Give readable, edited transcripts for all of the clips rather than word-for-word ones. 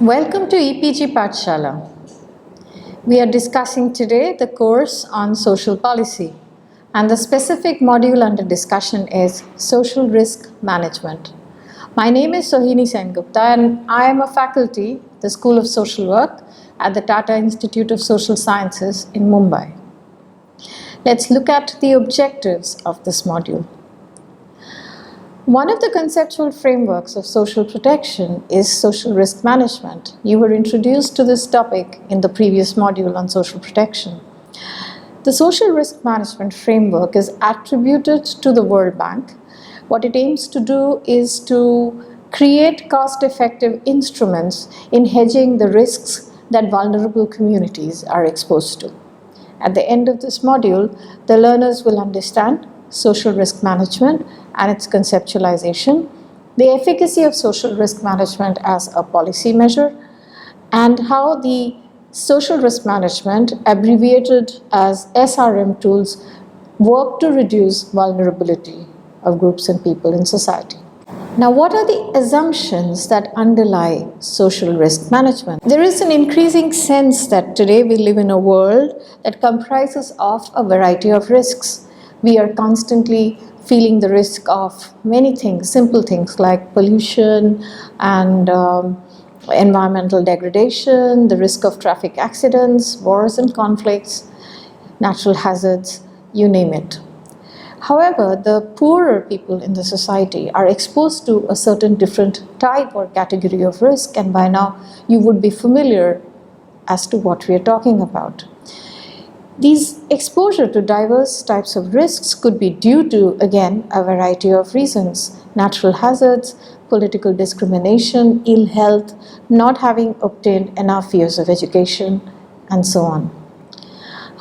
Welcome to EPG Pathshala. We are discussing today the course on social policy, and the specific module under discussion is social risk management. My name is Sohini Sengupta and I am a faculty, the School of Social Work at the Tata Institute of Social Sciences in Mumbai. Let's look at the objectives of this module. One of the conceptual frameworks of social protection is social risk management. You were introduced to this topic in the previous module on social protection. The social risk management framework is attributed to the World Bank. What it aims to do is to create cost-effective instruments in hedging the risks that vulnerable communities are exposed to. At the end of this module, the learners will understand social risk management and its conceptualization, the efficacy of social risk management as a policy measure, and how the social risk management, abbreviated as SRM tools, work to reduce vulnerability of groups and people in society. Now, what are the assumptions that underlie social risk management? There is an increasing sense that today we live in a world that comprises of a variety of risks. We are constantly feeling the risk of many things, simple things like pollution and environmental degradation, the risk of traffic accidents, wars and conflicts, natural hazards, you name it. However, the poorer people in the society are exposed to a certain different type or category of risk, and by now you would be familiar as to what we are talking about. These exposure to diverse types of risks could be due to, again, a variety of reasons: natural hazards, political discrimination, ill health, not having obtained enough years of education, and so on.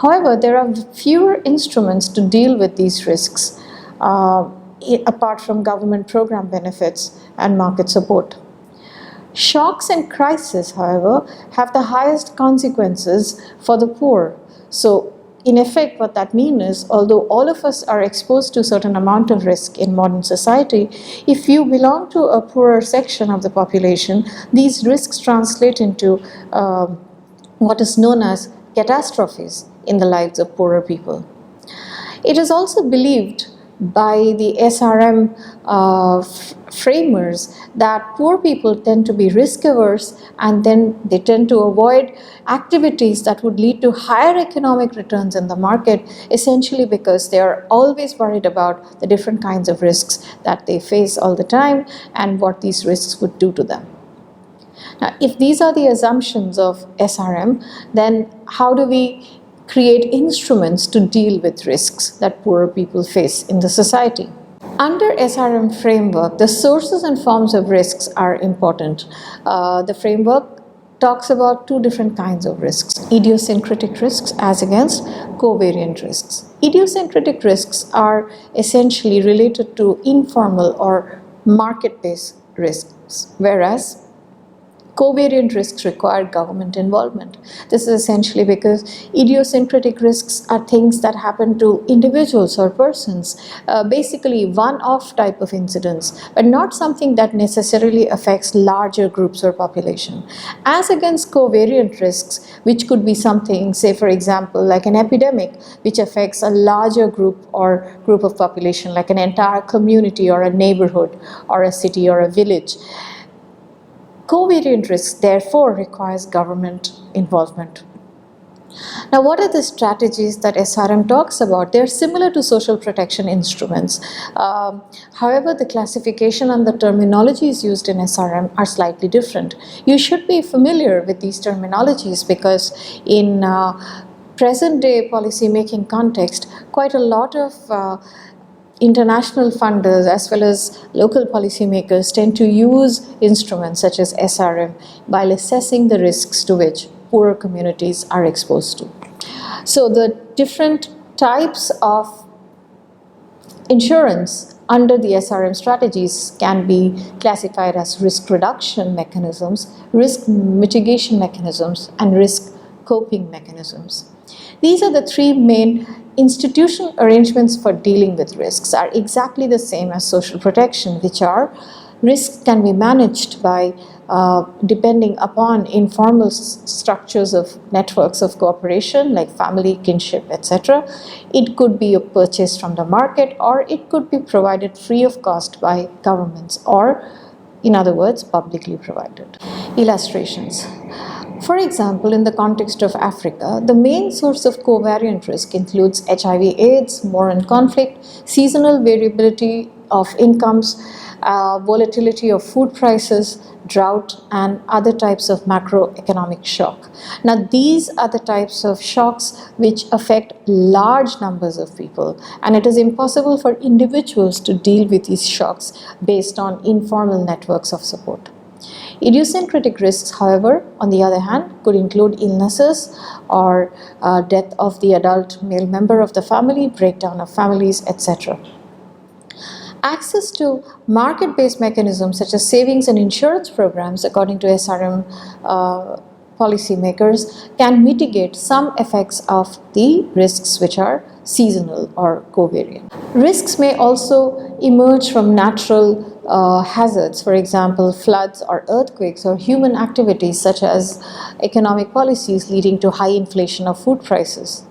However, there are fewer instruments to deal with these risks apart from government program benefits and market support. Shocks and crises, however, have the highest consequences for the poor. So, in effect, what that means is, although all of us are exposed to a certain amount of risk in modern society, if you belong to a poorer section of the population, these risks translate into what is known as catastrophes in the lives of poorer people. It is also believed by the SRM framers that poor people tend to be risk averse, and then they tend to avoid activities that would lead to higher economic returns in the market, essentially because they are always worried about the different kinds of risks that they face all the time and what these risks would do to them. Now, if these are the assumptions of SRM, then how do we create instruments to deal with risks that poorer people face in the society? Under SRM framework, the sources and forms of risks are important. The framework talks about two different kinds of risks: idiosyncratic risks as against covariant risks. Idiosyncratic risks are essentially related to informal or market-based risks, whereas covariant risks require government involvement. This is essentially because idiosyncratic risks are things that happen to individuals or persons, basically one-off type of incidents, but not something that necessarily affects larger groups or population. As against covariant risks, which could be something, say for example, like an epidemic, which affects a larger group or group of population, like an entire community or a neighborhood or a city or a village. Covariant risks, therefore, requires government involvement. Now, what are the strategies that SRM talks about? They're similar to social protection instruments. However, the classification and the terminologies used in SRM are slightly different. You should be familiar with these terminologies because in present-day policy-making context, quite a lot of international funders as well as local policymakers tend to use instruments such as SRM while assessing the risks to which poorer communities are exposed to. So the different types of insurance under the SRM strategies can be classified as risk reduction mechanisms, risk mitigation mechanisms, and risk coping mechanisms. These are the three main institutional arrangements for dealing with risks, are exactly the same as social protection, which are Risk can be managed by depending upon informal structures of networks of cooperation like family, kinship, etc. It could be purchased from the market, or it could be provided free of cost by governments, or in other words, publicly provided. Illustrations. For example, in the context of Africa, the main source of covariant risk includes HIV/AIDS, war and conflict, seasonal variability of incomes, volatility of food prices, drought, and other types of macroeconomic shock. Now, these are the types of shocks which affect large numbers of people, and it is impossible for individuals to deal with these shocks based on informal networks of support. Idiosyncratic risks, however, on the other hand, could include illnesses or death of the adult male member of the family, breakdown of families, etc. Access to market-based mechanisms such as savings and insurance programs, according to SRM policymakers, can mitigate some effects of the risks which are seasonal or covariant. Risks may also emerge from natural hazards, for example, floods or earthquakes, or human activities such as economic policies leading to high inflation of food prices.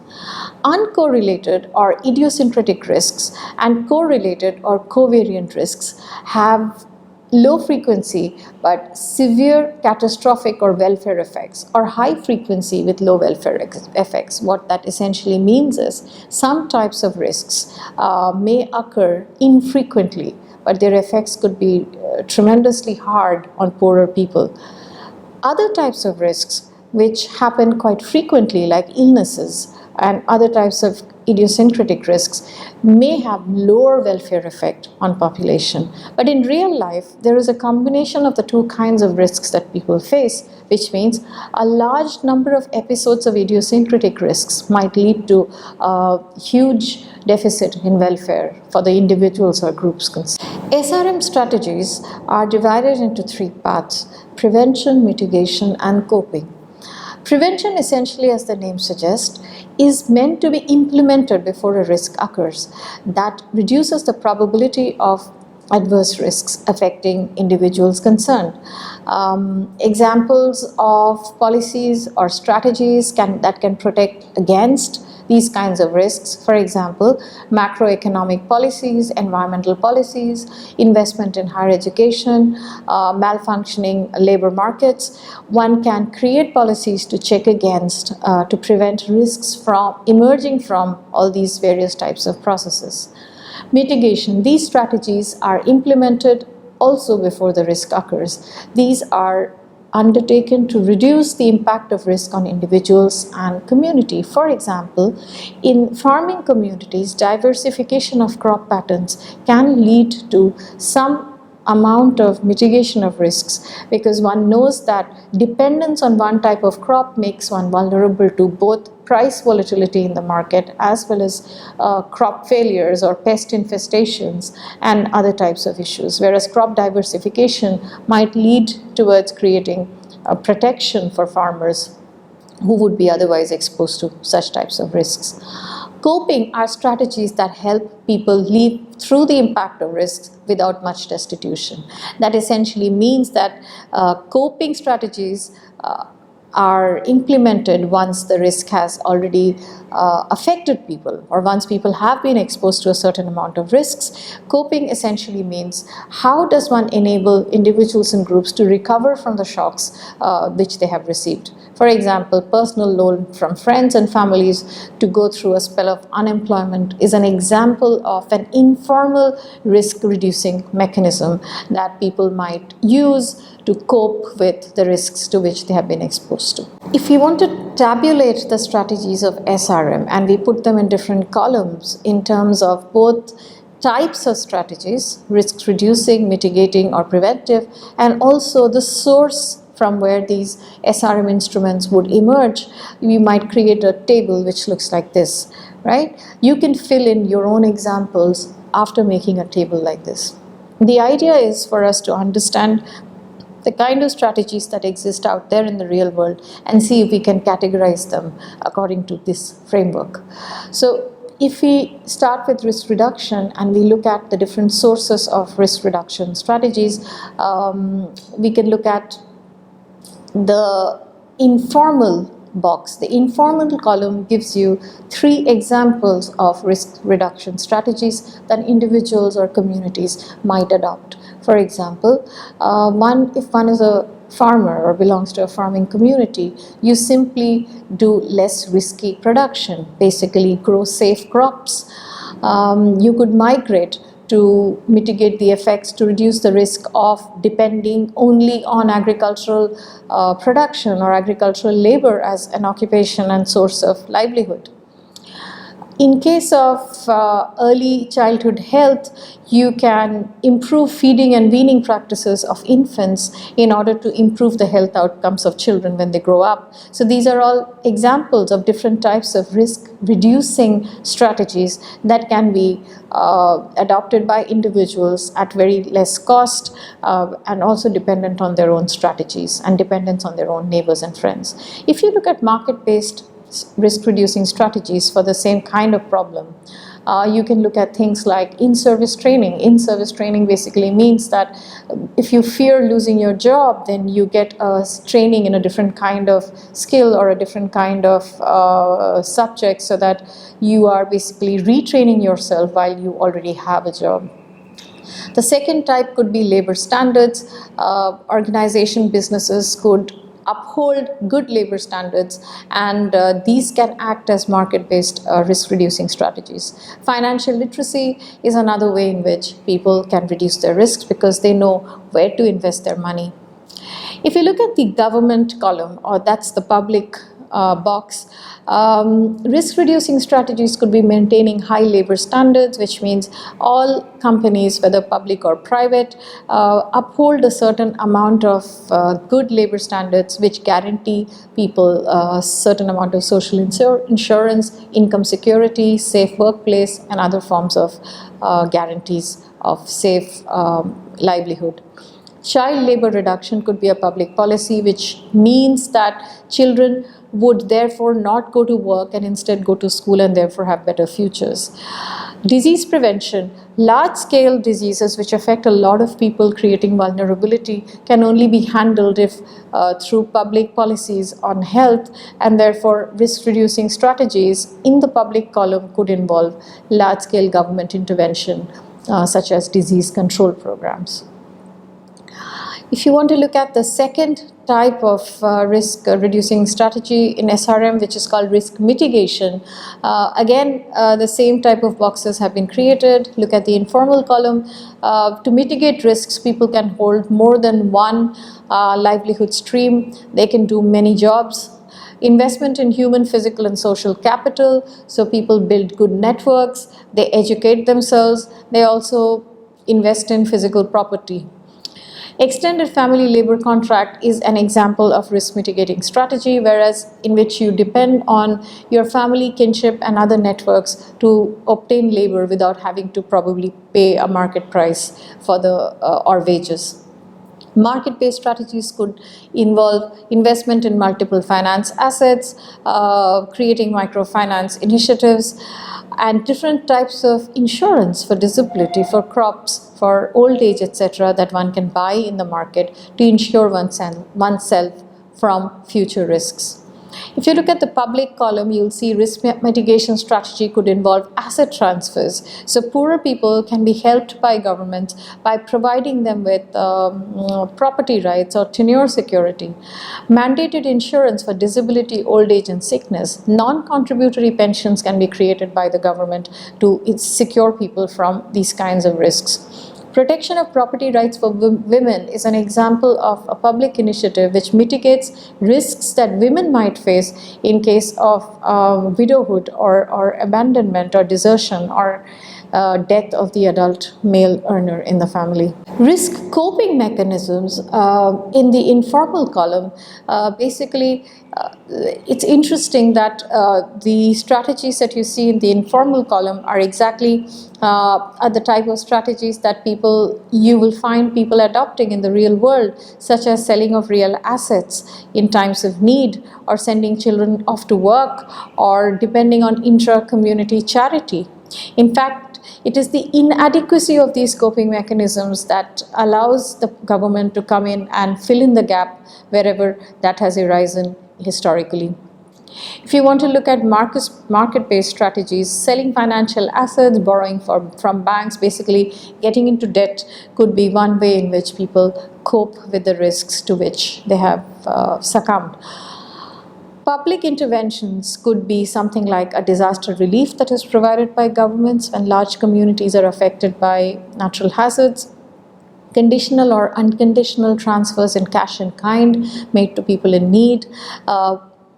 Uncorrelated or idiosyncratic risks and correlated or covariant risks have low frequency but severe catastrophic or welfare effects, or high frequency with low welfare effects. What that essentially means is some types of risks may occur infrequently, but their effects could be tremendously hard on poorer people. Other types of risks which happen quite frequently, like illnesses and other types of idiosyncratic risks, may have lower welfare effect on population. But in real life, there is a combination of the two kinds of risks that people face, which means a large number of episodes of idiosyncratic risks might lead to a huge deficit in welfare for the individuals or groups concerned. SRM strategies are divided into three paths: prevention, mitigation, and coping. Prevention, essentially, as the name suggests, is meant to be implemented before a risk occurs. That reduces the probability of adverse risks affecting individuals concerned. Examples of policies or strategies that can protect against these kinds of risks, for example, macroeconomic policies, environmental policies, investment in higher education, malfunctioning labor markets. One can create policies to check against, to prevent risks from emerging from all these various types of processes. Mitigation. These strategies are implemented also before the risk occurs. These are undertaken to reduce the impact of risk on individuals and community. For example, in farming communities, diversification of crop patterns can lead to some amount of mitigation of risks, because one knows that dependence on one type of crop makes one vulnerable to both price volatility in the market as well as crop failures or pest infestations and other types of issues, whereas crop diversification might lead towards creating a protection for farmers who would be otherwise exposed to such types of risks. Coping are strategies that help people live through the impact of risks without much destitution. That essentially means that coping strategies are implemented once the risk has already affected people, or once people have been exposed to a certain amount of risks. Coping essentially means how does one enable individuals and groups to recover from the shocks which they have received. For example, personal loan from friends and families to go through a spell of unemployment is an example of an informal risk reducing mechanism that people might use to cope with the risks to which they have been exposed to. If we want to tabulate the strategies of SRM and we put them in different columns in terms of both types of strategies, risk reducing, mitigating, or preventive, and also the source from where these SRM instruments would emerge, we might create a table which looks like this, right? You can fill in your own examples after making a table like this. The idea is for us to understand the kind of strategies that exist out there in the real world and see if we can categorize them according to this framework. So if we start with risk reduction and we look at the different sources of risk reduction strategies, we can look at the informal box. The informal column gives you 3 examples of risk reduction strategies that individuals or communities might adopt. For example, if one is a farmer or belongs to a farming community, you simply do less risky production, basically grow safe crops. You could migrate to mitigate the effects, to reduce the risk of depending only on agricultural production or agricultural labor as an occupation and source of livelihood. In case of early childhood health, you can improve feeding and weaning practices of infants in order to improve the health outcomes of children when they grow up. So these are all examples of different types of risk reducing strategies that can be adopted by individuals at very less cost and also dependent on their own strategies and dependence on their own neighbors and friends. If you look at market-based risk reducing strategies for the same kind of problem, you can look at things like in-service training. In-service training basically means that if you fear losing your job, then you get a training in a different kind of skill or a different kind of subject, so that you are basically retraining yourself while you already have a job. The second type could be labor standards. Organization businesses could uphold good labor standards, and these can act as market-based risk-reducing strategies. Financial literacy is another way in which people can reduce their risks because they know where to invest their money. If you look at the government column, or that's the public box, risk-reducing strategies could be maintaining high labor standards, which means all companies, whether public or private, uphold a certain amount of good labor standards which guarantee people a certain amount of social insurance, income security, safe workplace, and other forms of guarantees of safe livelihood. Child labor reduction could be a public policy, which means that children would therefore not go to work and instead go to school and therefore have better futures. Disease prevention. Large-scale diseases which affect a lot of people, creating vulnerability, can only be handled if through public policies on health, and therefore risk-reducing strategies in the public column could involve large-scale government intervention such as disease control programs. If you want to look at the second type of risk reducing strategy in SRM, which is called risk mitigation, again the same type of boxes have been created. Look at the informal column. To mitigate risks, people can hold more than one livelihood stream. They can do many jobs. Investment in human, physical, and social capital, so people build good networks, they educate themselves, they also invest in physical property. Extended family labor contract is an example of risk mitigating strategy, whereas in which you depend on your family, kinship, and other networks to obtain labor without having to probably pay a market price for the or wages. Market-based strategies could involve investment in multiple finance assets, creating microfinance initiatives, and different types of insurance for disability, for crops, for old age, etc., that one can buy in the market to insure oneself from future risks. If you look at the public column, you'll see risk mitigation strategy could involve asset transfers. So poorer people can be helped by governments by providing them with property rights or tenure security. Mandated insurance for disability, old age, and sickness. Non-contributory pensions can be created by the government to secure people from these kinds of risks. Protection of property rights for women is an example of a public initiative which mitigates risks that women might face in case of widowhood or abandonment or desertion or death of the adult male earner in the family. Risk coping mechanisms in the informal column, basically it's interesting that the strategies that you see in the informal column are exactly the type of strategies that you will find people adopting in the real world, such as selling of real assets in times of need, or sending children off to work, or depending on intra-community charity. In fact, it is the inadequacy of these coping mechanisms that allows the government to come in and fill in the gap wherever that has arisen historically. If you want to look at market-based strategies, selling financial assets, borrowing from banks, basically getting into debt could be one way in which people cope with the risks to which they have succumbed. Public interventions could be something like a disaster relief that is provided by governments when large communities are affected by natural hazards. Conditional or unconditional transfers in cash and kind made to people in need.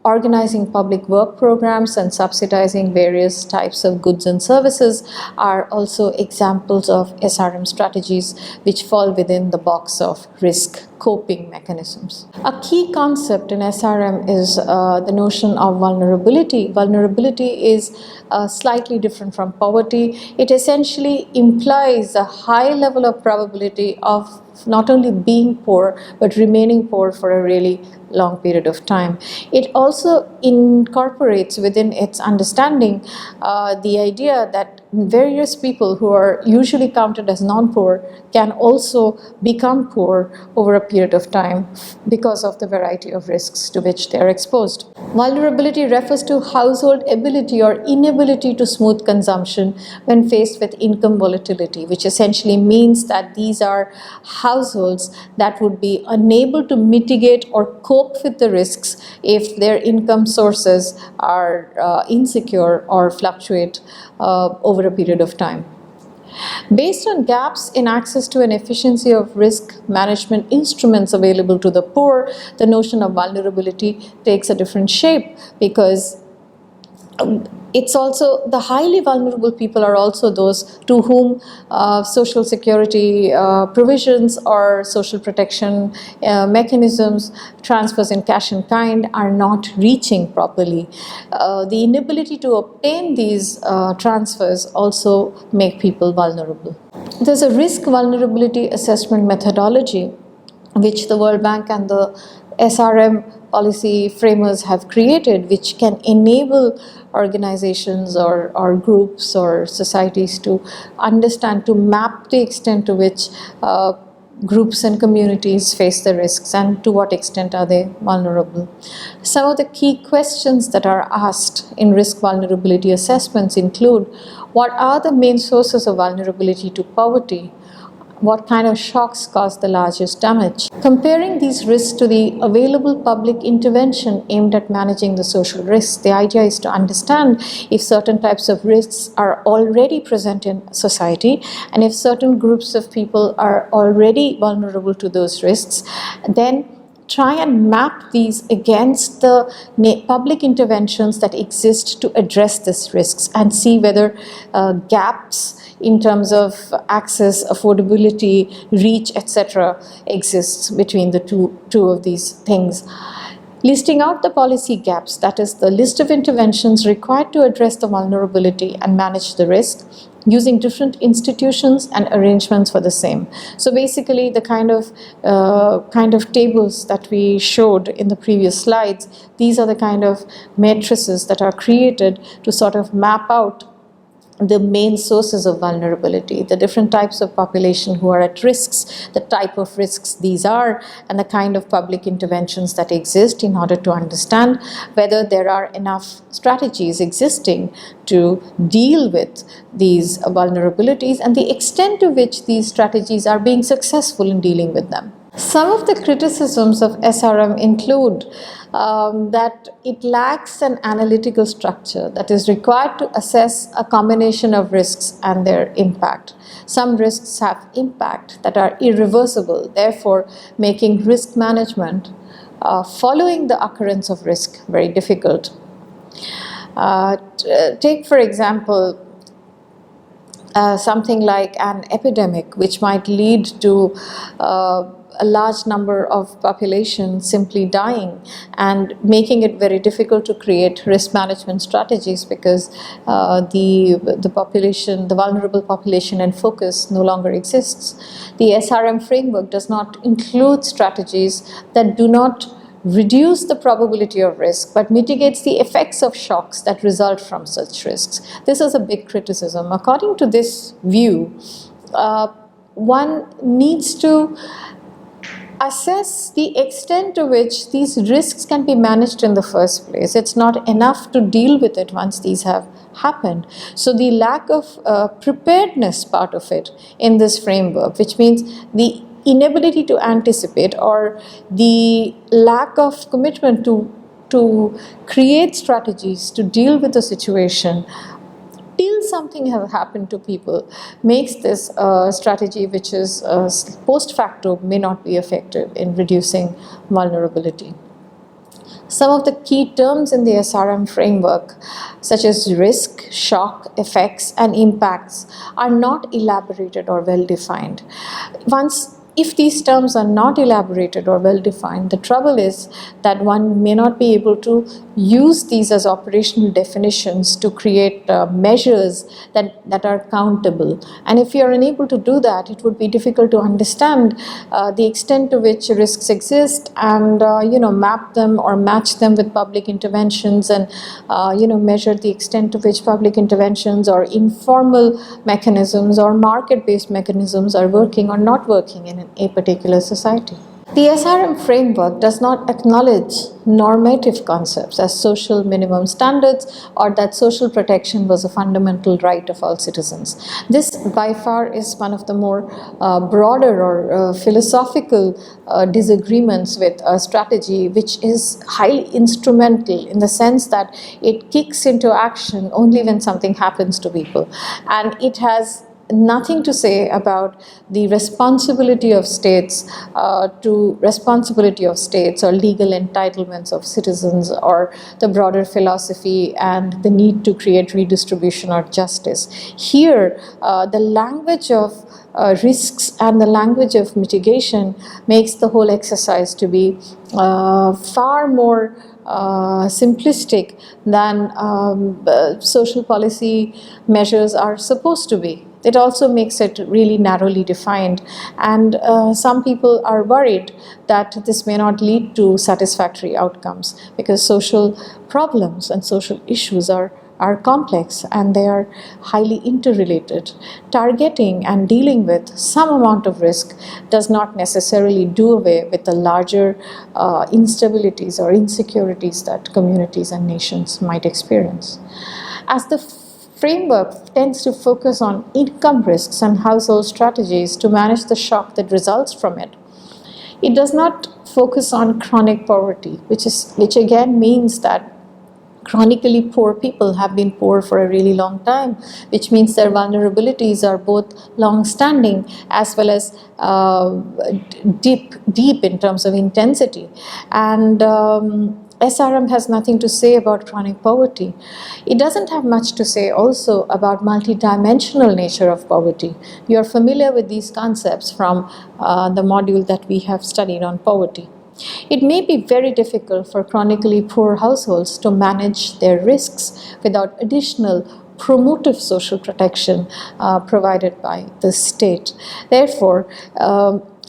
Organizing public work programs and subsidizing various types of goods and services are also examples of SRM strategies which fall within the box of risk coping mechanisms. A key concept in SRM is the notion of vulnerability. Vulnerability is slightly different from poverty. It essentially implies a high level of probability of not only being poor but remaining poor for a really long period of time. It also incorporates within its understanding the idea that various people who are usually counted as non-poor can also become poor over a period of time because of the variety of risks to which they are exposed. Vulnerability refers to household ability or inability to smooth consumption when faced with income volatility, which essentially means that these are households that would be unable to mitigate or cope with the risks if their income sources are insecure or fluctuate over a period of time. Based on gaps in access to an efficiency of risk management instruments available to the poor, the notion of vulnerability takes a different shape, because it's also the highly vulnerable people are also those to whom social security provisions or social protection mechanisms, transfers in cash and kind are not reaching properly. The inability to obtain these transfers also make people vulnerable. There's a risk vulnerability assessment methodology which the World Bank and the SRM policy framers have created, which can enable organizations or groups or societies to understand, to map the extent to which groups and communities face the risks and to what extent are they vulnerable. Some of the key questions that are asked in risk vulnerability assessments include: what are the main sources of vulnerability to poverty? What kind of shocks cause the largest damage? Comparing these risks to the available public intervention aimed at managing the social risks, the idea is to understand if certain types of risks are already present in society, and if certain groups of people are already vulnerable to those risks, then try and map these against the public interventions that exist to address these risks, and see whether gaps in terms of access, affordability, reach, etc. exists between the two of these things. Listing out the policy gaps, that is the list of interventions required to address the vulnerability and manage the risk, using different institutions and arrangements for the same. So basically the kind of tables that we showed in the previous slides, these are the kind of matrices that are created to sort of map out the main sources of vulnerability, the different types of population who are at risks, the type of risks these are, and the kind of public interventions that exist, in order to understand whether there are enough strategies existing to deal with these vulnerabilities and the extent to which these strategies are being successful in dealing with them. Some of the criticisms of SRM include that it lacks an analytical structure that is required to assess a combination of risks and their impact. Some risks have impact that are irreversible, therefore making risk management following the occurrence of risk very difficult. Take, for example, something like an epidemic, which might lead to a large number of population simply dying and making it very difficult to create risk management strategies, because the population, the vulnerable population in focus no longer exists. The SRM framework does not include strategies that do not reduce the probability of risk but mitigates the effects of shocks that result from such risks. This is a big criticism. According to this view, one needs to assess the extent to which these risks can be managed in the first place. It's not enough to deal with it once these have happened. So the lack of preparedness part of it in this framework, which means the inability to anticipate or the lack of commitment to create strategies to deal with the situation till something have happened to people, makes this strategy, which is post facto, may not be effective in reducing vulnerability. Some of the key terms in the SRM framework, such as risk, shock, effects, and impacts, are not elaborated or well defined. If these terms are not elaborated or well defined, the trouble is that one may not be able to use these as operational definitions to create measures that are countable. And if you are unable to do that, it would be difficult to understand the extent to which risks exist and map them or match them with public interventions and measure the extent to which public interventions or informal mechanisms or market-based mechanisms are working or not working in a particular society. The SRM framework does not acknowledge normative concepts as social minimum standards or that social protection was a fundamental right of all citizens. This by far is one of the more broader or philosophical disagreements with a strategy which is highly instrumental in the sense that it kicks into action only when something happens to people, and it has nothing to say about the responsibility of states or legal entitlements of citizens or the broader philosophy and the need to create redistribution or justice. Here, the language of risks and the language of mitigation makes the whole exercise to be far more simplistic than social policy measures are supposed to be. It also makes it really narrowly defined, and some people are worried that this may not lead to satisfactory outcomes because social problems and social issues are complex and they are highly interrelated. Targeting and dealing with some amount of risk does not necessarily do away with the larger instabilities or insecurities that communities and nations might experience. As the framework tends to focus on income risks and household strategies to manage the shock that results from it, it does not focus on chronic poverty, which again means that chronically poor people have been poor for a really long time, which means their vulnerabilities are both long-standing as well as deep in terms of intensity. And SRM has nothing to say about chronic poverty. It doesn't have much to say also about multidimensional nature of poverty. You are familiar with these concepts from the module that we have studied on poverty. It may be very difficult for chronically poor households to manage their risks without additional promotive social protection provided by the state. Therefore,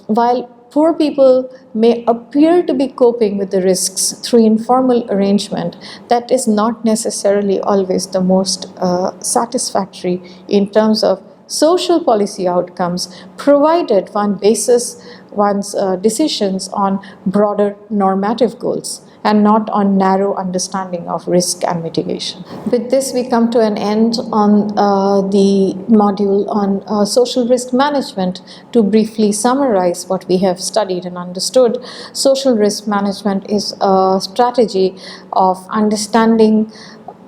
while poor people may appear to be coping with the risks through informal arrangement, that is not necessarily always the most satisfactory in terms of social policy outcomes, provided one bases one's decisions on broader normative goals and not on narrow understanding of risk and mitigation. With this, we come to an end on the module on social risk management. To briefly summarize what we have studied and understood, social risk management is a strategy of understanding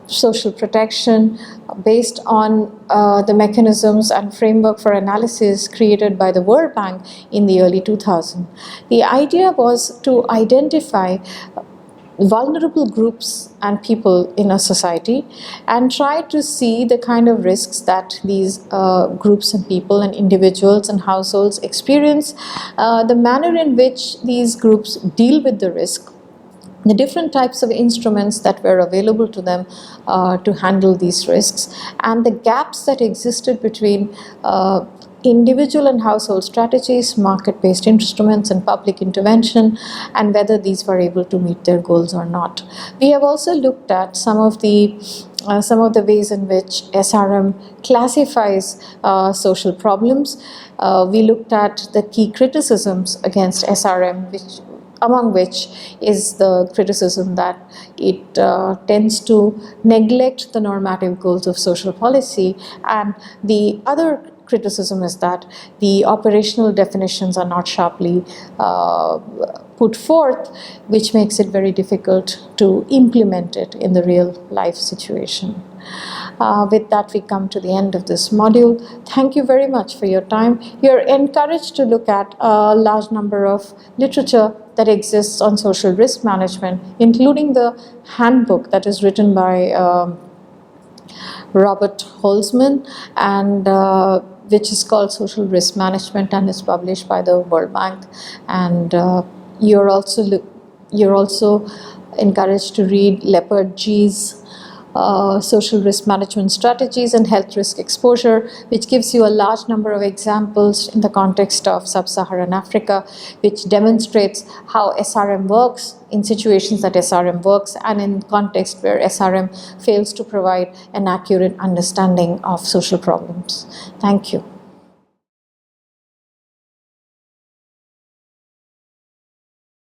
social protection based on the mechanisms and framework for analysis created by the World Bank in the early 2000s. The idea was to identify vulnerable groups and people in a society and try to see the kind of risks that these groups and people and individuals and households experience, the manner in which these groups deal with the risk, the different types of instruments that were available to them to handle these risks, and the gaps that existed between individual and household strategies, market-based instruments, and public intervention, and whether these were able to meet their goals or not. We have also looked at some of the ways in which SRM classifies social problems. We looked at the key criticisms against SRM, among which is the criticism that it tends to neglect the normative goals of social policy, and the other criticism is that the operational definitions are not sharply put forth, which makes it very difficult to implement it in the real life situation. With that, we come to the end of this module. Thank you very much for your time. You're encouraged to look at a large number of literature that exists on social risk management, including the handbook that is written by Robert Holzman, and which is called Social Risk Management and is published by the World Bank. And you're also encouraged to read Leopard G's Social Risk Management Strategies and Health Risk Exposure, which gives you a large number of examples in the context of Sub-Saharan Africa, which demonstrates how SRM works in situations that SRM works and in context where SRM fails to provide an accurate understanding of social problems. Thank you.